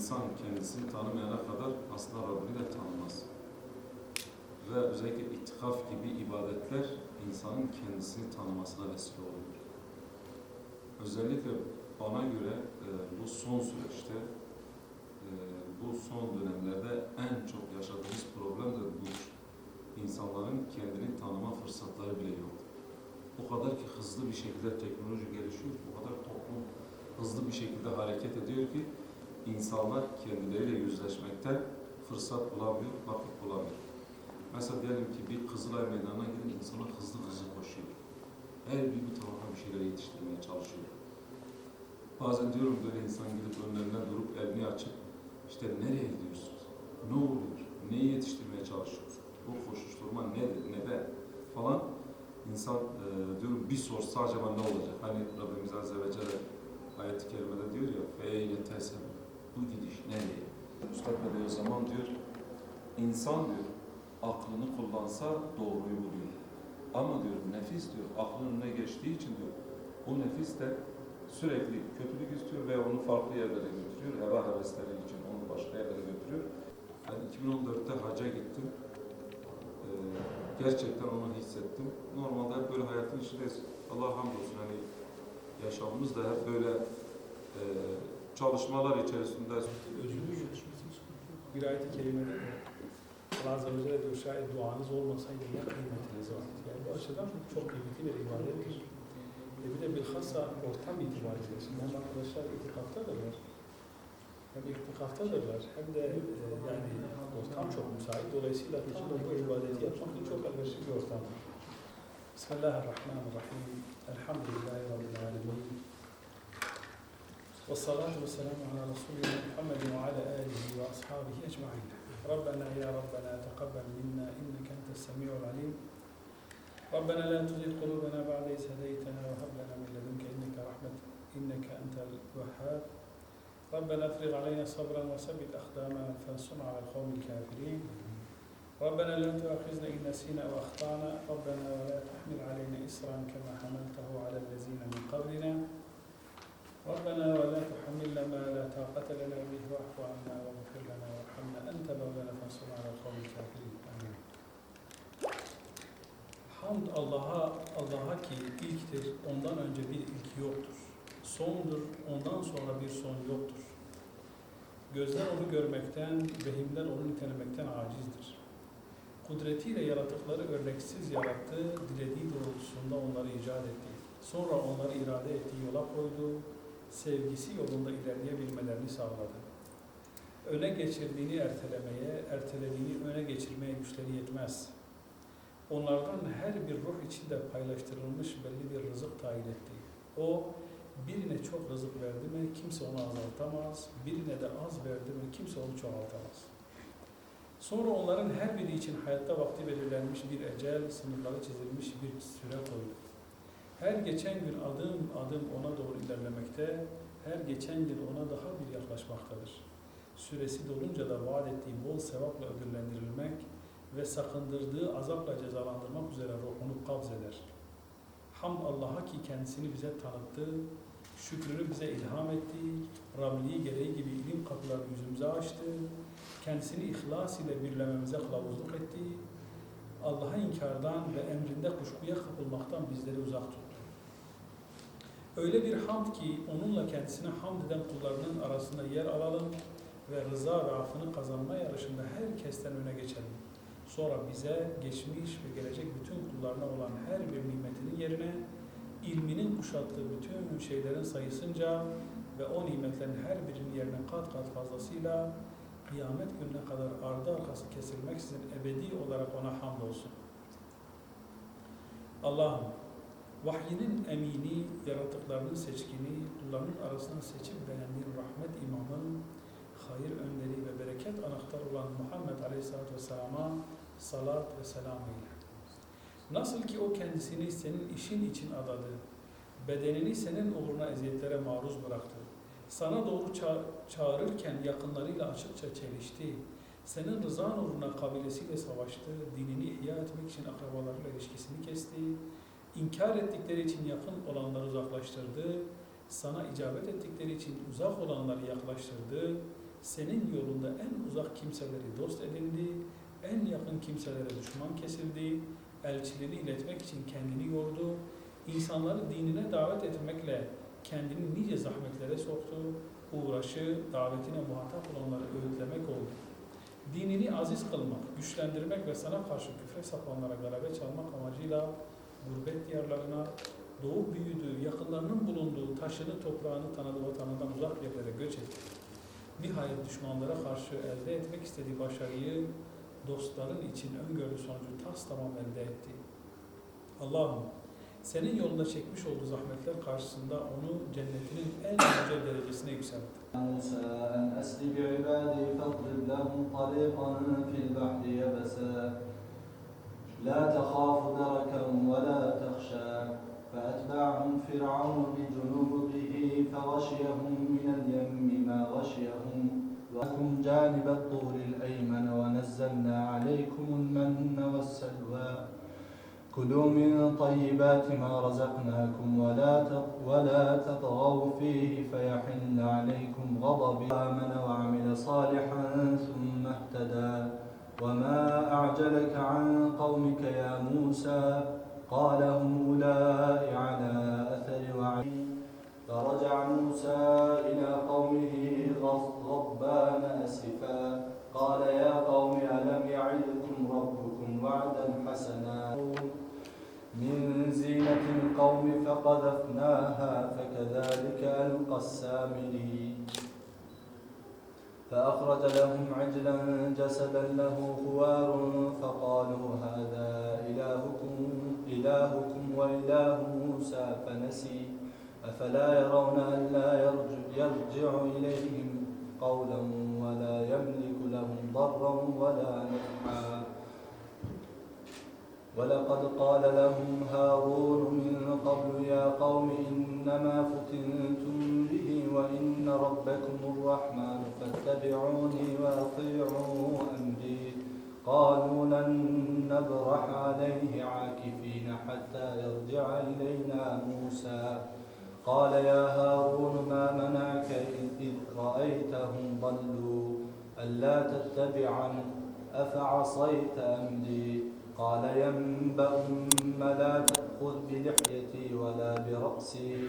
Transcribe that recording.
insan kendisini tanımayana kadar aslında Rabbini de tanımaz. Ve özellikle itikaf gibi ibadetler insanın kendisini tanımasına vesile olur. Özellikle bana göre bu son süreçte, bu son dönemlerde en çok yaşadığımız problem de bu. İnsanların kendini tanıma fırsatları bile yok. O kadar ki hızlı bir şekilde teknoloji gelişiyor, o kadar toplum hızlı bir şekilde hareket ediyor ki insanlar kendileriyle yüzleşmekten fırsat bulamıyor, vakit bulamıyor. Mesela diyelim ki bir Kızılay Meydanı'na gidin, insanlar hızlı koşuyor. Her bir bu tarafa bir şeyler yetiştirmeye çalışıyor. Bazen diyorum böyle insan gidip önlerine durup elini açıp işte nereye gidiyorsunuz? Ne oluyor? Neyi yetiştirmeye çalışıyorsunuz? Bu koşuşturma nedir? Neden? Falan. İnsan diyorum bir sorsa acaba ne olacak? Hani Rabbimiz Azze ve Celle ayet-i kerimede diyor ya فَاَيْنَ تَسَبُ Bu gidiş nereye? Üstad Bey o zaman diyor insan diyor aklını kullansa doğruyu buluyor. Ama diyor nefis diyor aklının önüne geçtiği için diyor o nefis de sürekli kötülük istiyor ve onu farklı yerlere götürüyor. Heva hevesleri için onu başka yerlere götürüyor. Ben 2014'te hacca gittim. Gerçekten onu hissettim. Normalde hep böyle hayatın içindeyiz. Allah'a hamdolsun hani yaşamımız da hep böyle çalışmalar içerisinde. Özgürlük yetişmesini bir ayet-i kerimede Allah Azze ve Celle diyor şayet duanız olmasaydı ne kıymetiniz var. Yani bu açıdan çok kıymetli bir ibadettir. Bir de bilhassa ortam itibariyle. Şimdi hem arkadaşlar itikaftadırlar. Hem itikaftadırlar hem de yani ortam çok müsait. Dolayısıyla için de bu ibadeti yapmak için çok elverişli bir ortam. Bismillahirrahmanirrahim. Elhamdülillahi Rabbil alemin. والصلاة والسلام على رسولنا محمد وعلى آله وأصحابه أجمعين. ربنا يا ربنا تقبل منا إنك أنت السميع العليم. ربنا لا تزغ قلوبنا بعد إذ هديتنا وهب لنا من لدنك إنك رحمة إنك أنت الوهاب. ربنا افرغ علينا صبرا وثبت أقدامنا فانصرنا على القوم الكافرين. ربنا لا تؤاخذنا إن نسينا وأخطأنا. ربنا ولا تحمل علينا إصرا كما حملته على الذين من قبلنا. ربنا ولا تحملنا ما لا طاقة لنا به واعف عنا واغفر لنا وارحمنا أنت مولانا فانصرنا على القوم الكافرين. آمين. Hamd Allah'a ki ilktir, ondan önce bir ilk yoktur. Sondur, ondan sonra bir son yoktur. Gözler onu görmekten, vehimler onu nitelemekten acizdir. Kudretiyle yaratıkları örneksiz yarattı, dilediği doğrultusunda onları icat etti. Sonra onları irade ettiği yola koydu, sevgisi yolunda ilerleyebilmelerini sağladı. Öne geçirdiğini ertelemeye, ertelediğini öne geçirmeye güçleri yetmez. Onlardan her bir ruh içinde paylaştırılmış belli bir rızık tayin etti. O, birine çok rızık verdi mi kimse onu azaltamaz, birine de az verdi mi kimse onu çoğaltamaz. Sonra onların her biri için hayatta vakti belirlenmiş bir ecel, sınırları çizilmiş bir süre koydu. Her geçen gün adım adım ona doğru ilerlemekte, her geçen gün ona daha bir yaklaşmaktadır. Süresi dolunca da vaat ettiği bol sevapla ödüllendirilmek ve sakındırdığı azapla cezalandırmak üzere ruhunu kabz eder. Hamd Allah'a ki kendisini bize tanıttı, şükrünü bize ilham etti, Rabliği gereği gibi ilim kapılarını yüzümüze açtı, kendisini ihlas ile birlememize kılavuzluk etti, Allah'a inkardan ve emrinde kuşkuya kapılmaktan bizleri uzak tuttu. Öyle bir hamd ki onunla kendisine hamd eden kullarının arasında yer alalım ve rıza ve affını kazanma yarışında herkesten öne geçelim. Sonra bize geçmiş ve gelecek bütün kullarına olan her bir nimetinin yerine ilminin kuşattığı bütün şeylerin sayısınca ve o nimetlerin her birinin yerine kat kat fazlasıyla kıyamet gününe kadar ardı arkası kesilmeksizin ebedi olarak ona hamdolsun. Allah'ım, vahyinin emini, yaratıklarının seçkini, kullarının arasından seçip beğendiğin rahmet imamı, hayır önderi ve bereket anahtarı olan Muhammed Aleyhisselatü Vesselam'a salat ve selam eyle. Nasıl ki o kendisini senin işin için adadı, bedenini senin uğruna eziyetlere maruz bıraktı, sana doğru çağırırken yakınlarıyla açıkça çelişti, senin rızan uğruna kabilesiyle savaştı, dinini ihya etmek için akrabalarıyla ilişkisini kesti, inkar ettikleri için yakın olanları uzaklaştırdı, sana icabet ettikleri için uzak olanları yaklaştırdı, senin yolunda en uzak kimseleri dost edindi, en yakın kimselere düşman kesildi, elçileri iletmek için kendini yordu, insanları dinine davet etmekle kendini nice zahmetlere soktu, uğraşı, davetine muhatap olanları öğütlemek oldu. Dinini aziz kılmak, güçlendirmek ve sana karşı küfre sapanlara galebe çalmak amacıyla gurbet diyarlarına, doğup büyüdüğü, yakınlarının bulunduğu, taşını, toprağını, tanıdığı vatanından uzak yerlere göç etti. Nihayet düşmanlara karşı elde etmek istediği başarıyı dostların için öngörü sonucu tamam elde etti. Allah'ım, senin yolunda çekmiş olduğu zahmetler karşısında onu cennetinin en yüce derecesine yükseltti. موسى أن أسر بعبادي فاضرب لهم طريقا في البحر يبسا لا تخاف دركا ولا تخشى فأتبعهم فرعون بجنوده فغشيهم من اليم ما غشيهم وهم جانب الطور الأيمن ونزلنا عليكم المن والسلوى كلوا من طيبات ما رزقناكم ولا تطغوا فيه فيحل عليكم غضبي آمن وعمل صالحا ثم اهتدى وما أعجلك عن قومك يا موسى قال هم أولئك على أثر وعين فرجع موسى إلى قومه غضبان أسفا قال يا قوم ألم يعدكم ربكم وعدا حسنا من زينة القوم فقذفناها فكذلك ألقى السامري فأخرج لهم عجلا جسدا له خوار فقالوا هذا إلهكم وإله موسى فنسي أفلا يرون ألا يرجع إليهم قولا ولا يملك لهم ضرا ولا نفعا ولقد قال لهم هارون من قبل يا قوم إنما فتنتم به وإن ربكم الرحمن فاتبعوني وأطيعوا أمري قالوا لن نبرح عليه عاكفين حتى يرجع إلينا موسى قال يا هارون ما منعك إذ رأيتهم ضلوا ألا تتبعني أفعصيت أمري قال ينبأ لا تأخذ بلحيتي ولا برأسي